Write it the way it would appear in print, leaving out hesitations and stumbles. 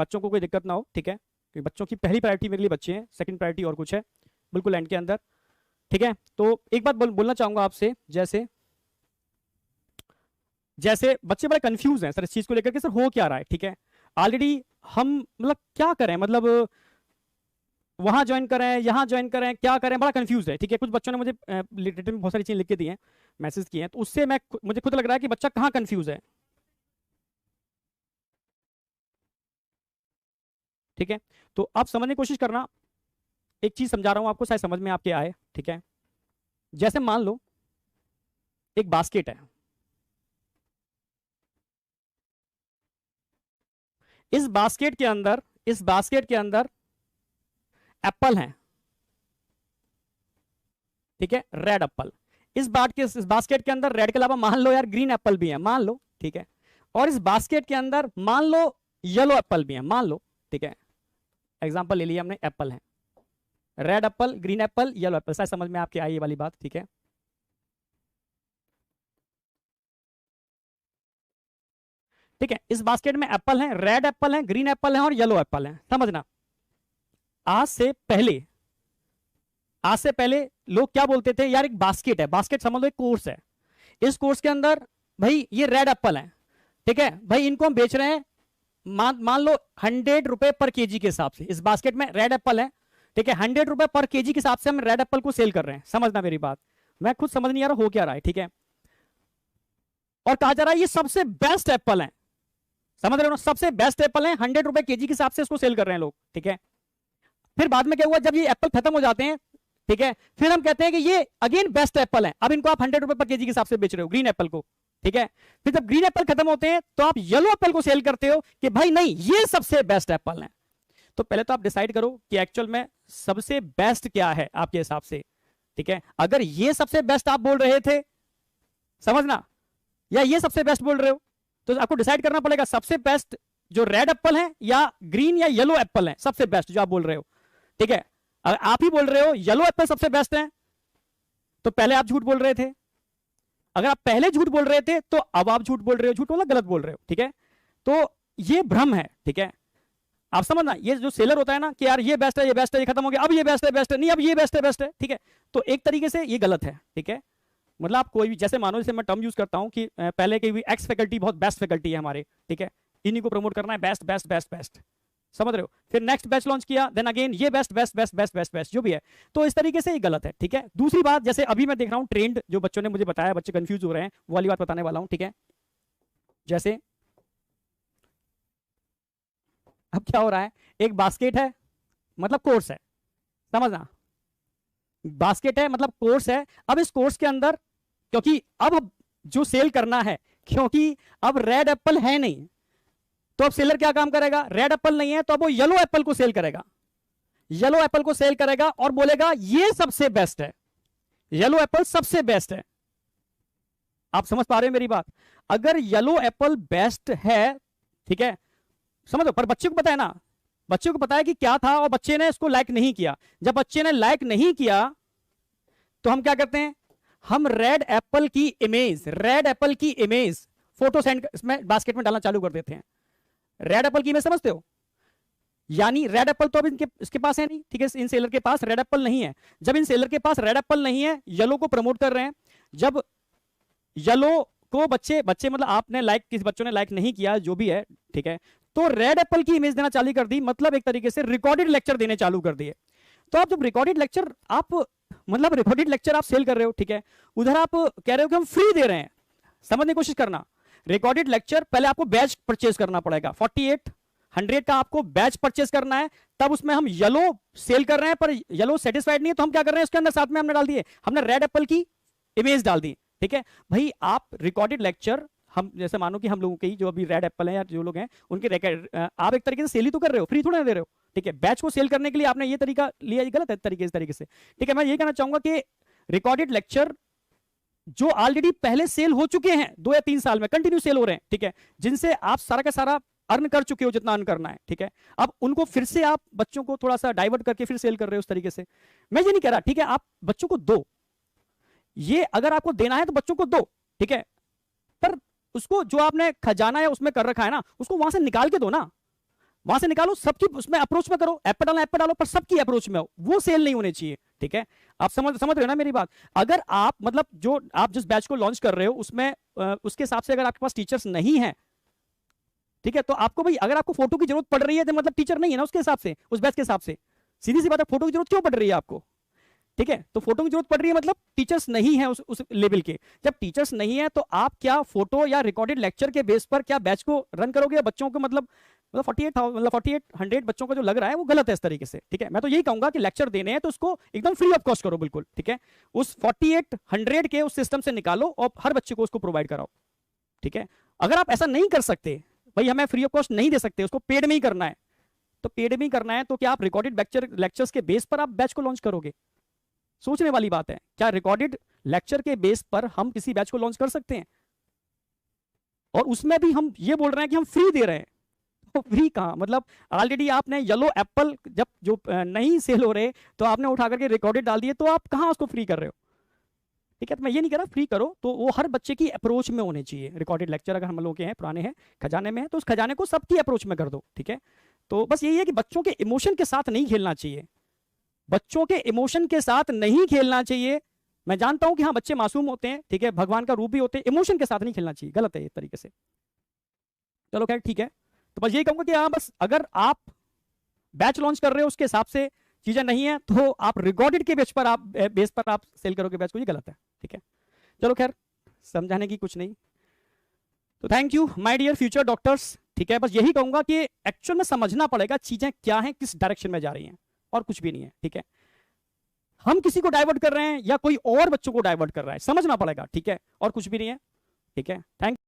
बच्चों को कोई दिक्कत ना हो, ठीक है, क्योंकि बच्चों की पहली प्रायोरिटी मेरे लिए बच्चे हैं, सेकंड प्रायोरिटी और कुछ है, बिल्कुल एंड के अंदर, ठीक है। तो एक बात बोलना चाहूंगा आपसे, जैसे जैसे बच्चे बड़े कंफ्यूज हैं सर इस चीज को लेकर के, सर हो क्या रहा है, ठीक है, ऑलरेडी हम मतलब क्या करें, मतलब वहां ज्वाइन करें, यहां ज्वाइन करें, क्या करें, बड़ा कंफ्यूज है, ठीक है। कुछ बच्चों ने मुझे रिटर्न में बहुत सारी चीजें लिख के दी हैं, मैसेज किए हैं, तो उससे मुझे खुद लग रहा है कि बच्चा कहाँ कंफ्यूज है, ठीक है। तो आप समझने की कोशिश करना, एक चीज समझा रहा हूं आपको, शायद समझ में आपके आए, ठीक है। जैसे मान लो एक बास्केट है, इस बास्केट के अंदर एप्पल है, ठीक है, रेड एप्पल। इस बास्केट के अंदर रेड के अलावा मान लो यार ग्रीन एप्पल भी है, मान लो, ठीक है। और इस बास्केट के अंदर मान लो येलो एप्पल भी है, मान लो, ठीक है। एग्जांपल ले लिया हमने, एप्पल है, red Apple, green Apple, yellow Apple, शायद समझ में आपके आई ये वाली बात, ठीक है। ठीक है, इस बास्केट में एप्पल है, रेड एप्पल है, ग्रीन एप्पल है और येलो एप्पल है, समझना। आज से पहले आज से पहले लोग क्या बोलते थे, यार एक बास्केट है, बास्केट समझ लो एक कोर्स है, इस कोर्स के अंदर भाई ये रेड एप्पल है, ठीक है भाई, इनको हम बेच रहे हैं मान लो 100 रुपए पर केजी के हिसाब से, इस बास्केट में रेड एप्पल है, ठीक है, 100 रुपए पर केजी के हिसाब से हम रेड एप्पल को सेल कर रहे हैं, समझना मेरी बात, मैं खुद समझ नहीं आ रहा हो क्या रहा है, ठीक है। और कहा जा रहा है ये सबसे बेस्ट एप्पल है, समझ रहे हो ना, सबसे बेस्ट एप्पल है, 100 रुपए केजी के हिसाब से इसको सेल कर रहे हैं लोग, ठीक है। फिर बाद में क्या हुआ, जब ये एप्पल खत्म हो जाते हैं, ठीक है, फिर हम कहते हैं कि ये अगेन बेस्ट एप्पल है, अब इनको आप 100 रुपए पर केजी के हिसाब से बेच रहे हो, ग्रीन एप्पल को, ठीक है। फिर जब ग्रीन एप्पल खत्म होते हैं तो आप येलो एप्पल को सेल करते हो कि भाई नहीं ये सबसे बेस्ट एप्पल है। तो पहले तो आप डिसाइड करो कि एक्चुअल में सबसे बेस्ट क्या है आपके हिसाब से, ठीक है। अगर ये सबसे बेस्ट आप बोल रहे थे, समझना, या ये सबसे बेस्ट बोल रहे हो, तो आपको डिसाइड करना पड़ेगा सबसे बेस्ट जो रेड एप्पल है या ग्रीन या येलो एप्पल है सबसे बेस्ट जो आप बोल रहे हो, ठीक है। अगर आप ही बोल रहे हो येलो एप्पल सबसे बेस्ट है तो पहले आप झूठ बोल रहे थे, अगर आप पहले झूठ बोल रहे थे तो अब आप झूठ बोल रहे हो, झूठ बोला गलत बोल रहे हो, ठीक है। तो ये भ्रम है, ठीक है, आप समझना। ये जो सेलर होता है ना कि यार ये बेस्ट है, ये बेस्ट है, ये खत्म हो गया, अब ये बेस्ट है, बेस्ट है नहीं, अब ये बेस्ट है, बेस्ट है, ठीक है। तो एक तरीके से ये गलत है, ठीक है। मतलब आप कोई भी, जैसे मानो, जैसे मैं टर्म यूज करता हूं कि पहले की भी एक्स फैकल्टी बहुत बेस्ट फैकल्टी है हमारे, ठीक है, इन्हीं को प्रमोट करना है, बेस्ट बेस्ट बेस्ट बेस्ट, समझ रहे हो। फिर नेक्स्ट बैच लॉन्च किया, देन अगेन ये best best best best best best जो भी है, तो इस तरीके से ये गलत है, ठीक है। दूसरी बात, जैसे अभी मैं देख रहा हूं ट्रेंड जो बच्चों ने मुझे बताया, बच्चे कंफ्यूज हो रहे हैं, वो वाली बात बताने वाला हूं, ठीक है। जैसे अब क्या हो रहा है, एक बास्केट है मतलब कोर्स है, समझना, बास्केट है मतलब कोर्स है। अब इस कोर्स के अंदर, क्योंकि अब जो सेल करना है, क्योंकि अब रेड एप्पल है नहीं, तो अब सेलर क्या काम करेगा, रेड एप्पल नहीं है तो अब वो येलो एप्पल को सेल करेगा, येलो एप्पल को सेल करेगा और बोलेगा ये सबसे बेस्ट है, येलो एप्पल सबसे बेस्ट है। आप समझ पा रहे हो मेरी बात, अगर येलो एप्पल बेस्ट है, ठीक है, समझो, पर बच्चे को पता है ना, बच्चे को पता है कि क्या था और बच्चे ने इसको लाइक नहीं किया। जब बच्चे ने लाइक नहीं किया तो हम क्या करते हैं, हम रेड एप्पल की इमेज फोटो सेंड इसमें बास्केट में डालना चालू कर देते हैं। रेड एप्पल की इमेज समझते हो, यानी रेड एप्पल तो अब इसके पास है नहीं, ठीक है, इन सेलर के पास रेड एप्पल नहीं है। जब इन सेलर के पास रेड एप्पल नहीं है, येलो को प्रमोट कर रहे हैं। जब येलो को बच्चे मतलब आपने लाइक, किसी बच्चों ने लाइक नहीं किया जो भी है, ठीक है, तो रेड एप्पल की इमेज देना चालू कर दी, मतलब एक तरीके से रिकॉर्डेड लेक्चर देने चालू कर दिए। तो आप जब रिकॉर्डेड लेक्चर आप सेल कर रहे हो, ठीक है, उधर आप कह रहे हो कि हम फ्री दे रहे हैं। समझने की कोशिश करना, रिकॉर्डेड लेक्चर पहले आपको बैच परचेज करना पड़ेगा, 4800 का आपको बैच परचेज करना है, तब उसमें हम येलो सेल कर रहे हैं, पर येलो सेटिस्फाइड नहीं है, तो हम क्या कर रहे हैं, उसके अंदर साथ में हमने डाल दिए, हमने रेड एप्पल की इमेज डाल दी, ठीक है। भाई आप रिकॉर्डेड लेक्चर, हम जैसे मानो कि हम लोगों की जो अभी रेड एप्पल है या जो लोग हैं उनके आप एक तरीके से सेल ही तो कर रहे हो, फ्री थोड़ा दे रहे हो, ठीक है। बैच को सेल करने के लिए आपने ये तरीका लिया, ये गलत है तरीके, इस तरीके से, ठीक है। मैं ये कहना चाहूंगा कि रिकॉर्डेड लेक्चर जो ऑलरेडी पहले सेल हो चुके हैं 2 या 3 साल में कंटिन्यू सेल हो रहे हैं, ठीक है, जिनसे आप सारा का सारा अर्न कर चुके हो जितना अर्न करना है, ठीक है, अब उनको फिर से आप बच्चों को थोड़ा सा डाइवर्ट करके फिर सेल कर रहे हो उस तरीके से। मैं ये नहीं कह रहा, ठीक है, आप बच्चों को दो, ये अगर आपको देना है तो बच्चों को दो, ठीक है, पर उसको जो आपने खजाना या उसमें कर रखा है ना, उसको वहां से निकाल के दो ना। वहां से निकालो, सबकी उसमें अप्रोच में करो, ऐप पे डालो पर सबकी अप्रोच में हो, वो सेल नहीं होने चाहिए। ठीक है, आप समझ रहे हो ना मेरी बात। अगर आप मतलब जो आप जिस बैच को लॉन्च कर रहे हो उसमें उसके हिसाब से अगर आपके पास टीचर्स नहीं है, ठीक है, तो आपको भाई अगर आपको फोटो की जरूरत पड़ रही है तो मतलब टीचर नहीं है ना उसके हिसाब से, उस बैच के हिसाब से। सीधी सी बात है, फोटो की जरूरत क्यों पड़ रही है आपको? ठीक है, तो फोटो की जरूरत पड़ रही है मतलब टीचर्स नहीं है उस लेवल के। जब टीचर्स नहीं है तो आप क्या फोटो या रिकॉर्डेड लेक्चर के बेस पर क्या बैच को रन करोगे? या बच्चों को मतलब 4800 बच्चों का जो लग रहा है वो गलत है इस तरीके से। ठीक है, मैं तो यही कहूंगा कि लेक्चर देने हैं तो उसको एकदम फ्री ऑफ कॉस्ट करो, बिल्कुल। ठीक है, उस 4800 के उस सिस्टम से निकालो और हर बच्चे को उसको प्रोवाइड कराओ। ठीक है, अगर आप ऐसा नहीं कर सकते, भाई हमें फ्री ऑफ कॉस्ट नहीं दे सकते, उसको पेड में ही करना है, तो पेड में ही करना है तो क्या आप रिकॉर्डेड लेक्चर्स के बेस पर आप बैच को लॉन्च करोगे? सोचने वाली बात है, क्या रिकॉर्डेड लेक्चर के बेस पर हम किसी बैच को लॉन्च कर सकते हैं? और उसमें भी हम ये बोल रहे हैं कि हम फ्री दे रहे हैं, तो फ्री कहां? मतलब ऑलरेडी आपने येलो एप्पल जब जो नहीं सेल हो रहे तो आपने उठा करके रिकॉर्डेड डाल दिए, तो आप कहां उसको फ्री कर रहे हो? ठीक है, तो मैं ये नहीं कह रहा फ्री करो, तो वो हर बच्चे की अप्रोच में होने चाहिए। रिकॉर्डेड लेक्चर अगर हम लोग के हैं, पुराने हैं, खजाने में है, तो उस खजाने को सबकी अप्रोच में कर दो। ठीक है, तो बस यही है कि बच्चों के इमोशन के साथ नहीं खेलना चाहिए, बच्चों के इमोशन के साथ नहीं खेलना चाहिए। मैं जानता हूं कि हाँ बच्चे मासूम होते हैं, ठीक है, भगवान का रूप भी होते हैं, इमोशन के साथ नहीं खेलना चाहिए, गलत है ये तरीके से। चलो खैर ठीक है, तो बस यही कहूंगा कि हाँ बस अगर आप बैच लॉन्च कर रहे हो उसके हिसाब से चीजें नहीं है तो आप रिकॉर्डेड के बेस पर आप सेल करोगे बैच को, ये गलत है। ठीक है, चलो खैर समझाने की कुछ नहीं, तो thank you my dear future doctors. ठीक है, बस यही कहूंगा कि एक्चुअल में समझना पड़ेगा चीजें क्या हैं, किस डायरेक्शन में जा रही हैं, और कुछ भी नहीं है। ठीक है, हम किसी को डाइवर्ट कर रहे हैं या कोई और बच्चों को डाइवर्ट कर रहा है, समझना पड़ेगा। ठीक है, और कुछ भी नहीं है। ठीक है, थैंक